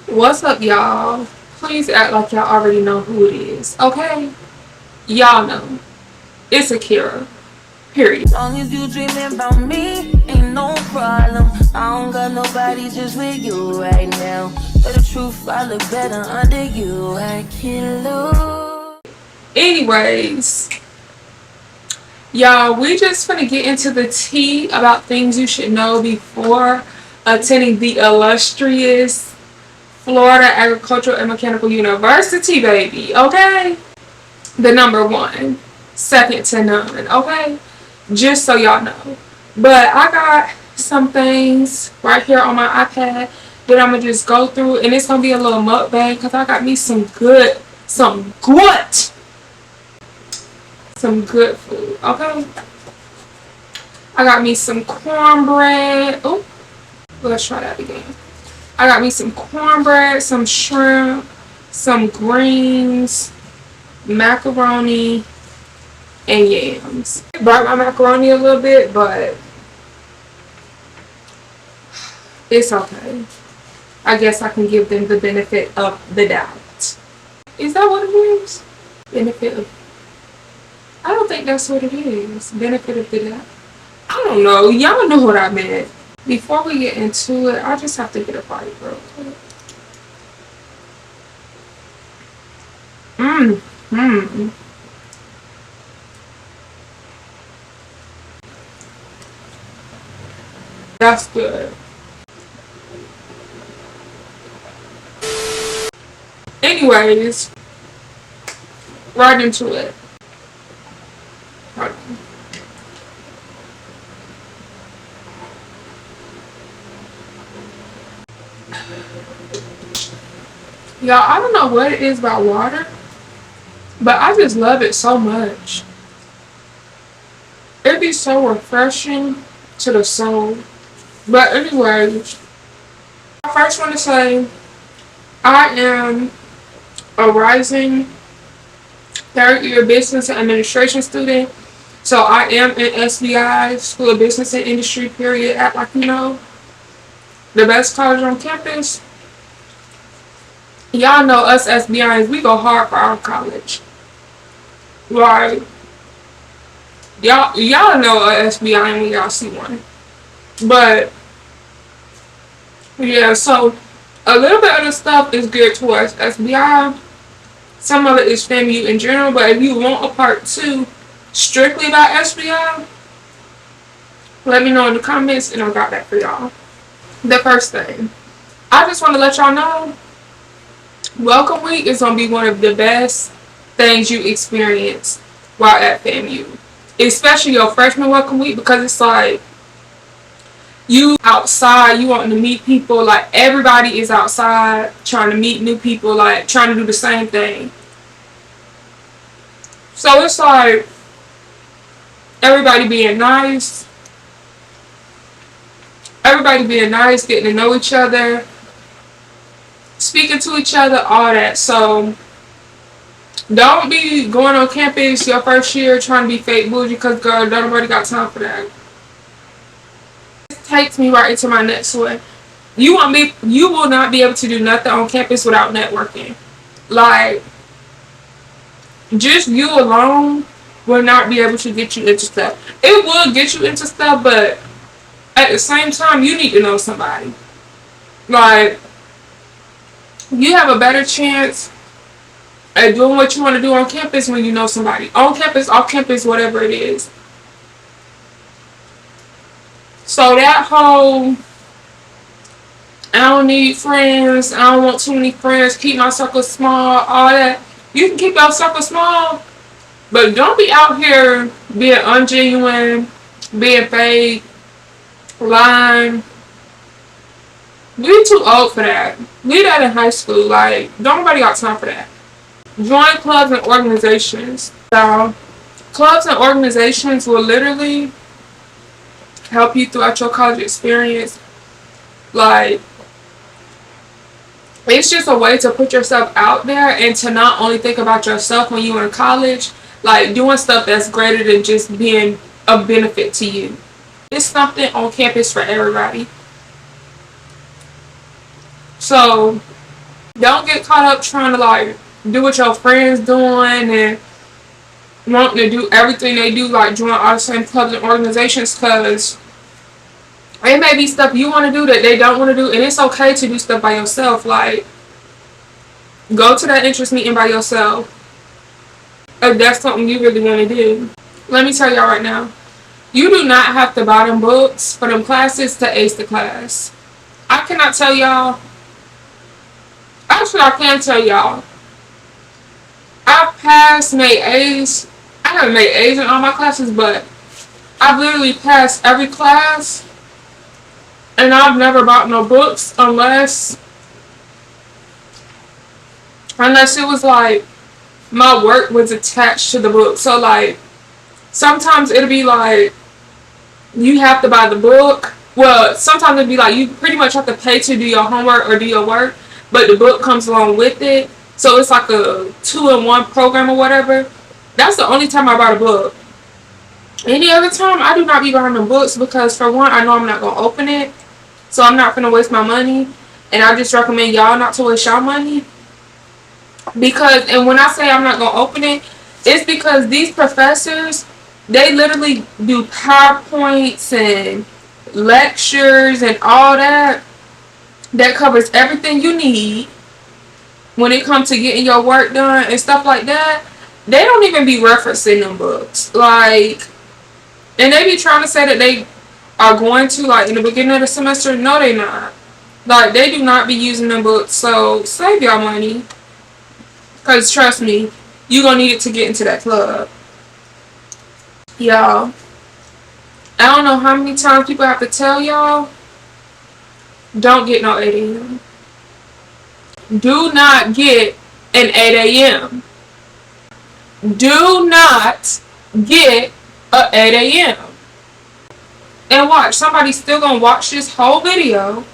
What's up, y'all? Please act like y'all already know who it is, okay? Y'all know. It's Akira. Period. Long as you dreaming about me, ain't no problem. I don't got nobody just with you right now. But the truth, I look better under you. I can't lose. Anyways, y'all, we just finna get into the tea about things you should know before attending the illustrious Florida Agricultural and Mechanical University, baby, okay? The number one, second to none, okay? Just so y'all know. But I got some things right here on my iPad that I'm gonna just go through, and it's gonna be a little mukbang because I got me some good food, okay? I got me some cornbread. Oh, let's try that again. I got me some cornbread, some shrimp, some greens, macaroni, and yams. Burnt my macaroni a little bit, but it's okay. I guess I can give them the benefit of the doubt. Is that what it is? Benefit of... I don't think that's what it is. Benefit of the doubt. I don't know. Y'all know what I meant. Before we get into it, I just have to get a bite real quick. Mmm. That's good. Anyways, right into it. Hold on. Y'all, I don't know what it is about water, but I just love it so much. It'd be so refreshing to the soul. But anyways, I first want to say I am a rising third year business and administration student. So I am in SBI, School of Business and Industry, period. Act like you know. The best college on campus. Y'all know us SBIs, we go hard for our college. Like, y'all know a SBI when y'all see one. But yeah, so a little bit of the stuff is geared towards SBI. Some of it is FAMU in general, but if you want a part 2 strictly about SBI, let me know in the comments and I got that for y'all. The first thing, I just want to let y'all know, Welcome Week is going to be one of the best things you experience while at FAMU. Especially your freshman Welcome Week, because it's like, you outside, you want to meet people, like everybody is outside trying to meet new people, like trying to do the same thing. So it's like everybody being nice, getting to know each other, speaking to each other, all that. So don't be going on campus your first year trying to be fake bougie, because girl, nobody got time for that. This takes me right into my next one. You will not be able to do nothing on campus without networking. Like, just you alone will not be able to get you into stuff. It will get you into stuff, but at the same time, you need to know somebody. Like, you have a better chance at doing what you want to do on campus when you know somebody. On campus, off campus, whatever it is. So that whole, I don't need friends, I don't want too many friends, keep my circle small, all that. You can keep your circle small, but don't be out here being ungenuine, being fake, lying. We too old for that. We that in high school. Like, nobody got time for that. Join clubs and organizations. So, clubs and organizations will literally help you throughout your college experience. Like, it's just a way to put yourself out there and to not only think about yourself when you're in college, like doing stuff that's greater than just being a benefit to you. It's something on campus for everybody. So Don't get caught up trying to like do what your friends doing and wanting to do everything they do, like join all the same clubs and organizations, because it may be stuff you want to do that they don't want to do, and it's okay to do stuff by yourself. Like, go to that interest meeting by yourself if that's something you really want to do. Let me tell y'all right now, you do not have to buy them books for them classes to ace the class. I cannot tell y'all. Actually, I can tell y'all. I've passed, made A's. I haven't made A's in all my classes, but I've literally passed every class, and I've never bought no books unless it was like my work was attached to the book. So like sometimes it'll be like you have to buy the book. Well, sometimes it'll be like you pretty much have to pay to do your homework or do your work, but the book comes along with it. So it's like a 2-in-1 program or whatever. That's the only time I bought a book. Any other time, I do not be buying the books because, for one, I know I'm not going to open it. So I'm not going to waste my money. And I just recommend y'all not to waste y'all money. Because, and when I say I'm not going to open it, it's because these professors, they literally do PowerPoints and lectures and all that. That covers everything you need when it comes to getting your work done and stuff like that. They don't even be referencing them books. Like, and they be trying to say that they are going to, like, in the beginning of the semester. No, they not. Like, they do not be using them books. So, save y'all money. Because, trust me, you going to need it to get into that club. Y'all, I don't know how many times people have to tell y'all, don't get no 8 a.m. Do not get an 8 a.m. Do not get a 8 a.m. And watch, somebody's still going to watch this whole video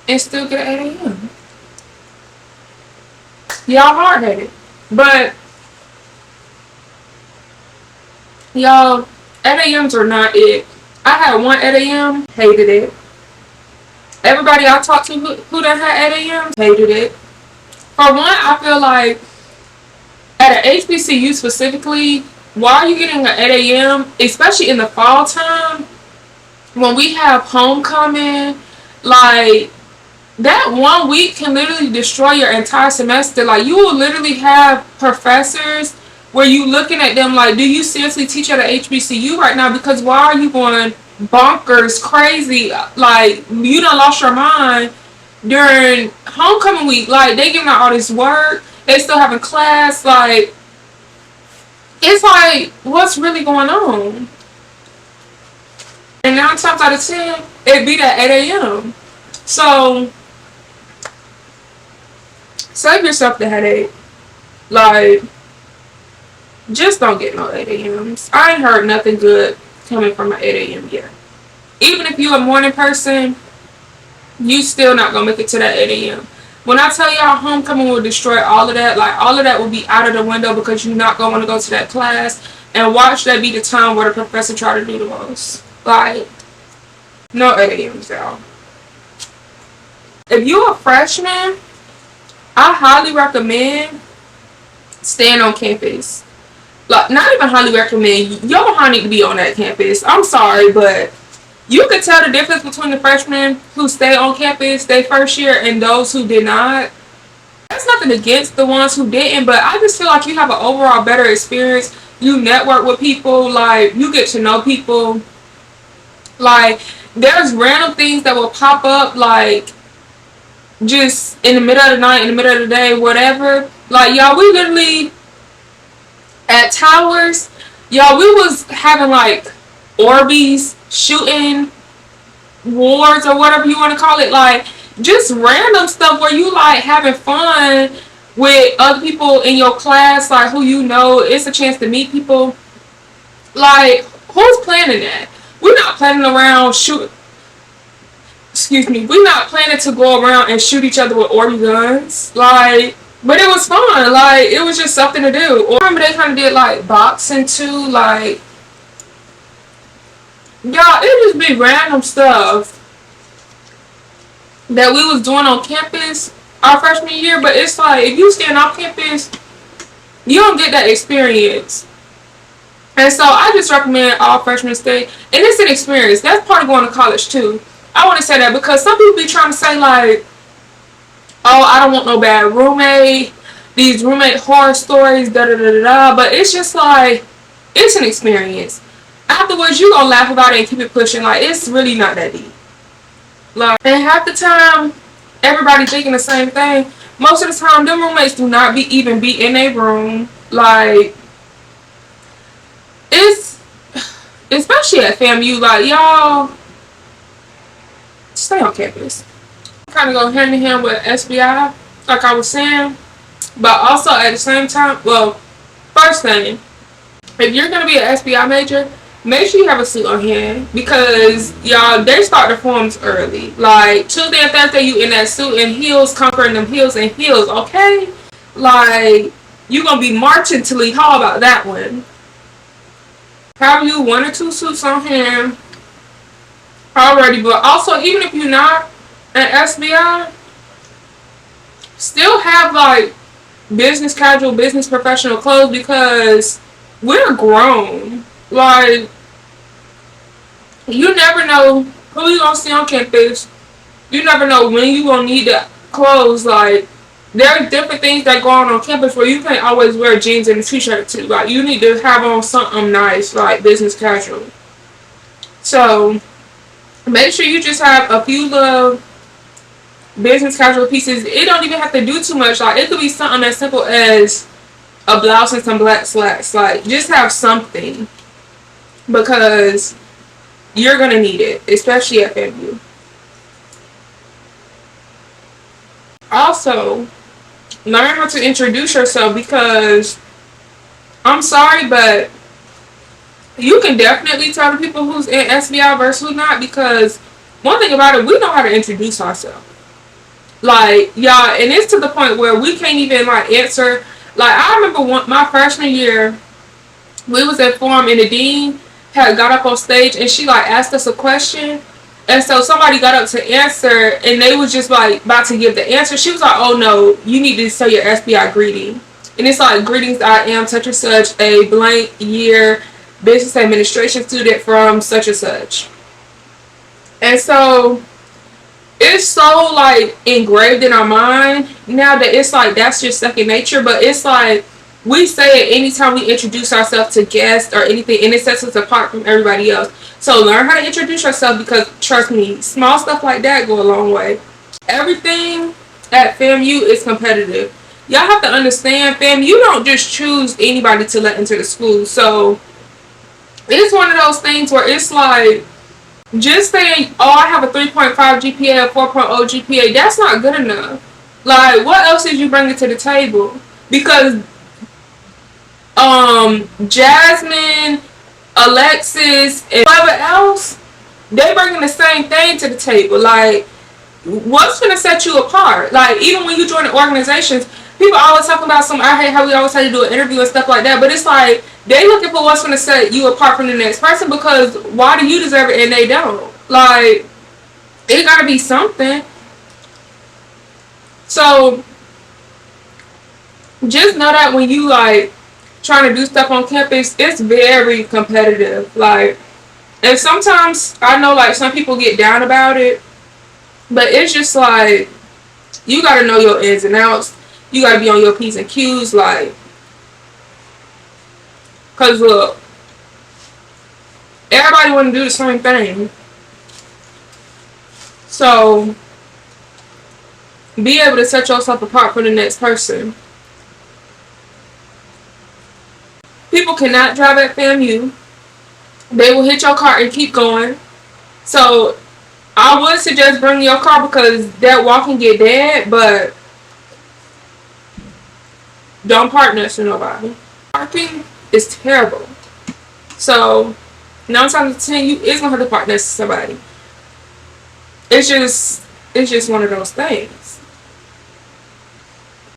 and still get an 8 a.m. Y'all hard-headed. But, y'all, 8 a.m.s are not it. I had one 8 a.m., hated it. Everybody I talked to who done had 8 a.m. hated it. For one, I feel like at an HBCU specifically, why are you getting an 8 a.m., especially in the fall time, when we have homecoming? Like, that 1 week can literally destroy your entire semester. Like, you will literally have professors where you looking at them like, do you seriously teach at a HBCU right now? Because why are you going bonkers, crazy? Like, you done lost your mind during homecoming week. Like, they giving out all this work. They still having class. Like, it's like, what's really going on? And 9 times out of 10, it be that 8 a.m. So, save yourself the headache. Like, just don't get no 8 a.m.s. I ain't heard nothing good coming from an 8 a.m. yet. Even if you a morning person, you still not gonna make it to that 8 a.m. When I tell y'all homecoming will destroy all of that, like all of that will be out of the window because you're not gonna want to go to that class, and watch that be the time where the professor try to do the most. Like, no 8 a.m.s, y'all. If you're a freshman, I highly recommend staying on campus. Like, not even highly recommend. Your behind need to be on that campus. I'm sorry, but you could tell the difference between the freshmen who stay on campus their first year and those who did not. That's nothing against the ones who didn't, but I just feel like you have an overall better experience. You network with people, like, you get to know people. Like, there's random things that will pop up, like, just in the middle of the night, in the middle of the day, whatever. Like, y'all, we literally, at Towers, y'all, we was having, like, Orbeez shooting wars or whatever you want to call it. Like, just random stuff where you, like, having fun with other people in your class, like, who you know. It's a chance to meet people. Like, who's planning that? We're not planning around we're not planning to go around and shoot each other with Orbeez guns. Like, but it was fun. Like, it was just something to do. Or remember they kind of did, like, boxing too. Like, y'all, it just be random stuff that we was doing on campus our freshman year, but it's like if you stand off campus, you don't get that experience. And so I just recommend all freshmen stay. And it's an experience. That's part of going to college too. I want to say that because some people be trying to say like, oh, I don't want no bad roommate. These roommate horror stories, da da da da da. But it's just like, it's an experience. Afterwards, you gonna laugh about it and keep it pushing. Like, it's really not that deep. Like, and half the time, everybody thinking the same thing. Most of the time, them roommates do not even be in a room. Like, it's, especially at FAMU, like, y'all, stay on campus. Kind of go hand in hand with SBI, like I was saying. But also at the same time, well, first thing, if you're going to be an SBI major, make sure you have a suit on hand because y'all, they start the forms early. Like Tuesday and Thursday, you in that suit and heels, conquering them heels and heels, okay? Like, you going to be marching to Lee Hall about that one. Have you 1 or 2 suits on hand already, but also even if you're not an SBI, still have like business casual, business professional clothes because we're grown. Like, you never know who you gonna see on campus. You never know when you gonna need the clothes. Like, there are different things that go on campus where you can't always wear jeans and a t-shirt too. Like, you need to have on something nice, like business casual. So make sure you just have a few little business casual pieces. It don't even have to do too much. Like, it could be something as simple as a blouse and some black slacks. Like, just have something because you're gonna need it, especially at FAMU. Also, learn how to introduce yourself because I'm sorry, but you can definitely tell the people who's in SBI versus who's not because one thing about it, we know how to introduce ourselves. Like, y'all, and it's to the point where we can't even like answer. Like, I remember my freshman year, we was at forum and the dean had got up on stage and she like asked us a question, and so somebody got up to answer and they was just like about to give the answer. She was like, oh no, you need to say your SBI greeting, and it's like, greetings, I am such and such, a blank year business administration student from such and such. And so it's so like engraved in our mind now that it's like that's just second nature. But it's like we say it anytime we introduce ourselves to guests or anything, and it sets us apart from everybody else. So learn how to introduce yourself because trust me, small stuff like that go a long way. Everything at FAMU is competitive. Y'all have to understand, FAMU don't just choose anybody to let into the school. So it's one of those things where it's like, just saying, oh, I have a 3.5 GPA or 4.0 GPA, that's not good enough. Like, what else did you bring to the table? Because Jasmine, Alexis, and whoever else, they bringing the same thing to the table. Like, what's going to set you apart? Like, even when you join the organizations, people always talk about I hate how we always have to do an interview and stuff like that, but it's like, they looking for what's going to set you apart from the next person because why do you deserve it and they don't? Like, it got to be something. So, just know that when you, like, trying to do stuff on campus, it's very competitive. Like, and sometimes I know, like, some people get down about it, but it's just like, you got to know your ins and outs. You got to be on your P's and Q's, like, because look, everybody want to do the same thing. So, be able to set yourself apart from the next person. People cannot drive at FAMU. They will hit your car and keep going. So, I would suggest bringing your car because that walk can get dead, but don't park next to nobody. Parking is terrible. So, 9 times out of 10, you is gonna have to park next to somebody. It's just one of those things.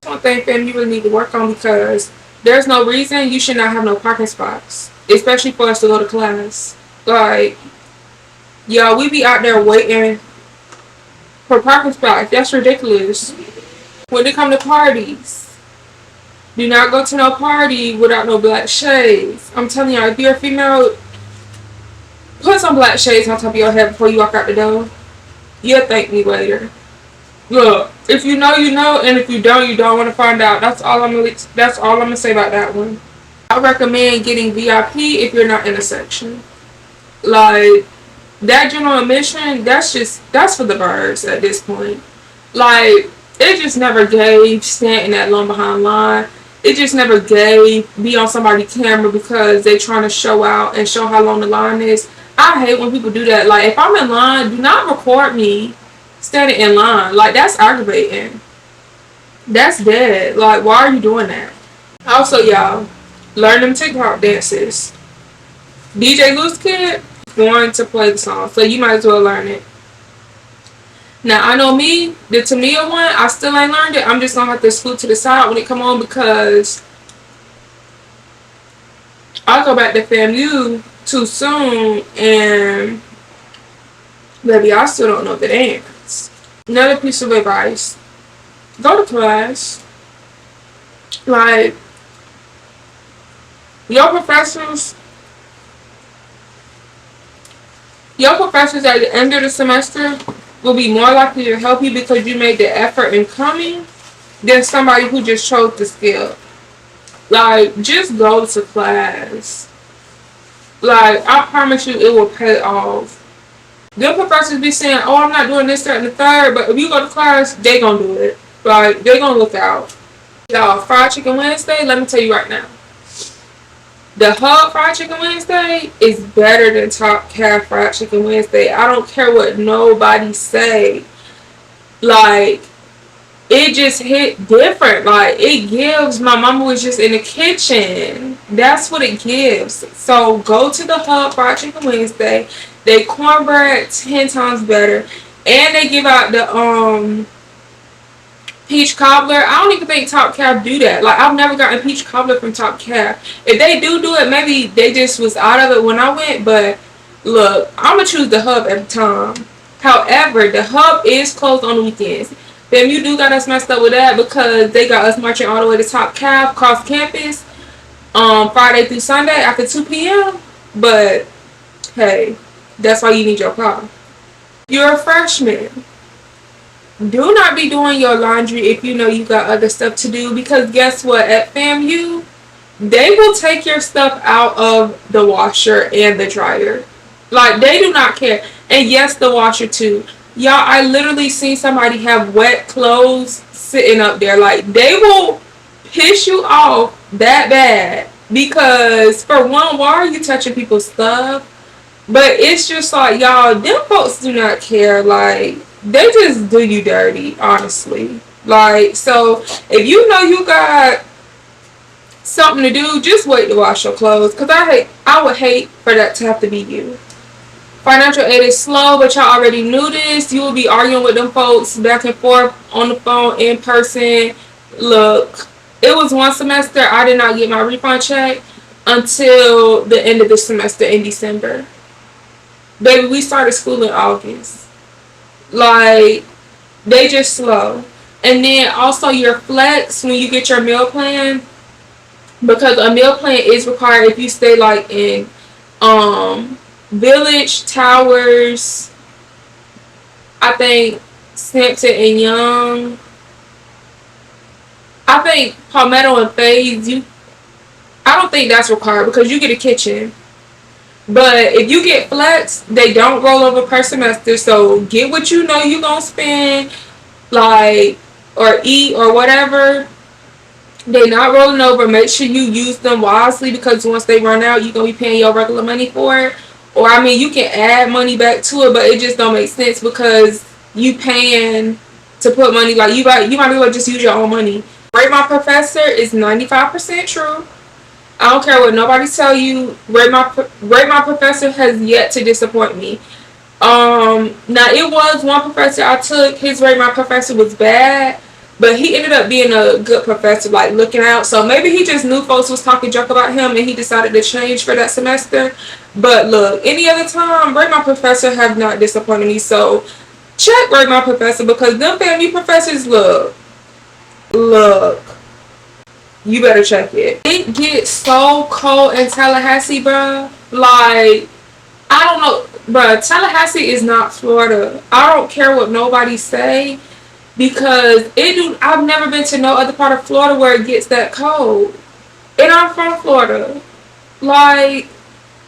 That's one thing FAMU really need to work on because there's no reason you should not have no parking spots, especially for us to go to class. Like, y'all, we be out there waiting for parking spots. That's ridiculous. When it come to parties, do not go to no party without no black shades. I'm telling y'all, if you're a female, put some black shades on top of your head before you walk out the door. You'll thank me later. Look, if you know, you know, and if you don't want to find out. That's all I'm gonna say about that one. I recommend getting VIP if you're not in a section. Like, that general admission, that's for the birds at this point. Like, it just never gave standing that long behind line. It just never gave be on somebody's camera because they trying to show out and show how long the line is. I hate when people do that. Like, if I'm in line, do not record me standing in line. Like, that's aggravating. That's dead. Like, why are you doing that? Also, y'all, learn them TikTok dances. DJ Loose Kid going to play the song, so you might as well learn it. Now, I know me, the Tamia one, I still ain't learned it. I'm just gonna have to scoot to the side when it come on because I'll go back to FAMU too soon, and baby, I still don't know the dance. Another piece of advice: go to class. Like, your professors at the end of the semester will be more likely to help you because you made the effort in coming than somebody who just chose to skip. Like, just go to class. Like, I promise you it will pay off. Good professors be saying, oh, I'm not doing this, that, and the third, but if you go to class, they gonna do it. Like, they gonna look out. Y'all, Fried Chicken Wednesday, let me tell you right now. The Hub Fried Chicken Wednesday is better than Top Calf Fried Chicken Wednesday. I don't care what nobody say. Like, it just hit different. Like, it gives, my mama was just in the kitchen. That's what it gives. So, go to the Hub Fried Chicken Wednesday. They cornbread 10 times better. And they give out the, peach cobbler. I don't even think Top Calf do that. Like, I've never gotten peach cobbler from Top Calf. If they do it, maybe they just was out of it when I went. But look, I'm gonna choose the Hub every time. However, the Hub is closed on the weekends. Then you do got us messed up with that because they got us marching all the way to Top Calf across campus, Friday through Sunday after 2 p.m. But hey, that's why you need your car. You're a freshman. Do not be doing your laundry if you know you got other stuff to do, because guess what? At FAMU, they will take your stuff out of the washer and the dryer. Like, they do not care. And yes, the washer too. Y'all, I literally seen somebody have wet clothes sitting up there. Like, they will piss you off that bad. Because, for one, why are you touching people's stuff? But it's just like, y'all, them folks do not care. Like, they just do you dirty, honestly. Like, so if you know you got something to do, just wait to wash your clothes. Because I would hate for that to have to be you. Financial aid is slow, but y'all already knew this. You will be arguing with them folks back and forth on the phone, in person. Look, it was one semester I did not get my refund check until the end of the semester in December. Baby, we started school in August. Like, they just slow. And then also your flex when you get your meal plan, because a meal plan is required if you stay like in Village, Towers, I think Sampson and Young, I think Palmetto and Faze. I don't think that's required because you get a kitchen. But if you get flex, they don't roll over per semester. So get what you know you're going to spend, like, or eat or whatever. They're not rolling over. Make sure you use them wisely because once they run out, you're going to be paying your regular money for it. Or, I mean, you can add money back to it, but it just don't make sense because you paying to put money. Like, you might as well just use your own money. Rate My Professor is 95% true. I don't care what nobody tell you. Rate My Professor has yet to disappoint me. Now it was one professor I took. His Rate My Professor was bad, but he ended up being a good professor, like looking out. So maybe he just knew folks was talking junk about him, and he decided to change for that semester. But look, any other time, Rate My Professor have not disappointed me. So check Rate My Professor because them FAMU professors, look, Look, you better check it. It gets so cold in Tallahassee, bruh. Like, I don't know, bruh. Tallahassee is not Florida. I don't care what nobody say because it do. I've never been to no other part of Florida where it gets that cold, and I'm from Florida. Like,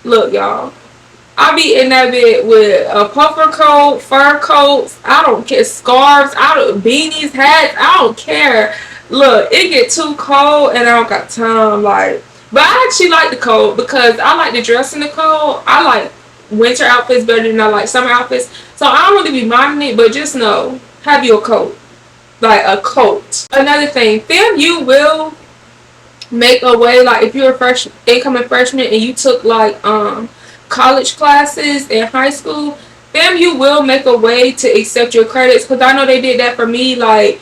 look, y'all. I be in that bit with a puffer coat, fur coats. I don't care, scarves. I don't beanies, hats. I don't care. Look, it get too cold and I don't got time. Like, but I actually like the cold because I like to dress in the cold. I like winter outfits better than I like summer outfits. So I don't really be minding it. But just know, have you a coat, like a coat. Another thing, FAMU will make a way, like if you're a fresh incoming freshman and you took like college classes in high school, FAMU will make a way to accept your credits, because I know they did that for me. Like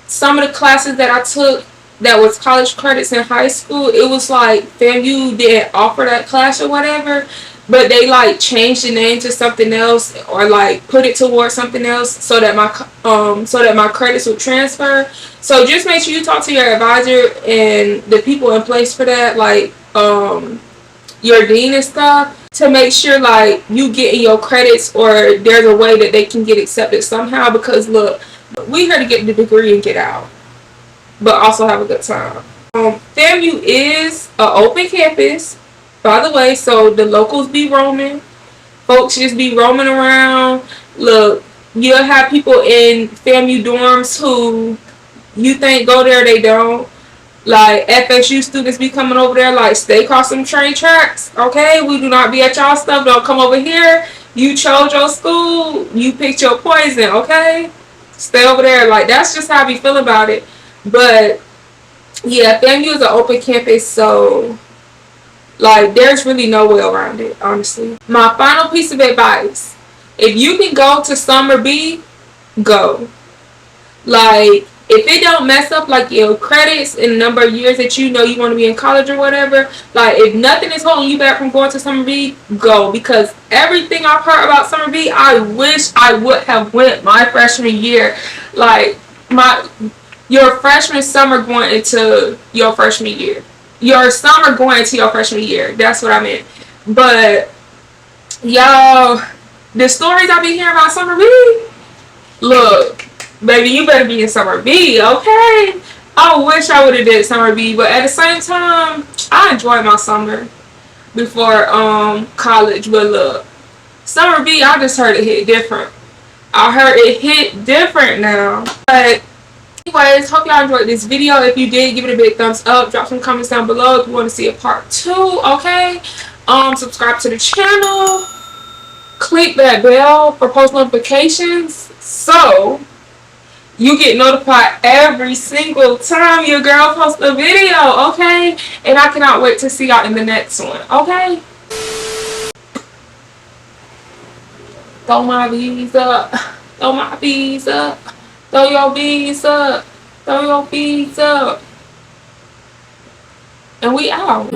some of the classes that I took that was college credits in high school, it was like FAMU didn't offer that class or whatever, but they like changed the name to something else or like put it towards something else so that my credits would transfer. So just make sure you talk to your advisor and the people in place for that, like your dean and stuff, to make sure like you getting your credits or there's a way that they can get accepted somehow. Because look, we here to get the degree and get out, but also have a good time. FAMU is an open campus, by the way, so the locals be roaming. Folks just be roaming around. Look, you'll have people in FAMU dorms who you think go there, they don't. Like FSU students be coming over there, like stay across some train tracks. Okay, we do not be at y'all stuff. Don't come over here. You chose your school. You picked your poison. Okay, stay over there. Like that's just how we feel about it. But yeah, FAMU is an open campus, so like there's really no way around it, honestly. My final piece of advice: if you can go to summer B, go. Like if it don't mess up like your credits in the number of years that you know you want to be in college or whatever, like if nothing is holding you back from going to summer B, go. Because everything I've heard about summer B, I wish I would have went my freshman year. Like your freshman summer going into your freshman year. Your summer going into your freshman year. That's what I meant. But y'all, the stories I be hearing about summer B, look, baby, you better be in summer B, okay? I wish I would have did summer B, but at the same time, I enjoyed my summer before college. But look, summer B, I just heard it hit different. I heard it hit different now. But anyways, hope y'all enjoyed this video. If you did, give it a big thumbs up. Drop some comments down below if you want to see a part 2, okay? Subscribe to the channel. Click that bell for post notifications so you get notified every single time your girl posts a video, okay? And I cannot wait to see y'all in the next one, okay? Throw my bees up. Throw my bees up. Throw your bees up. Throw your bees up. And we out.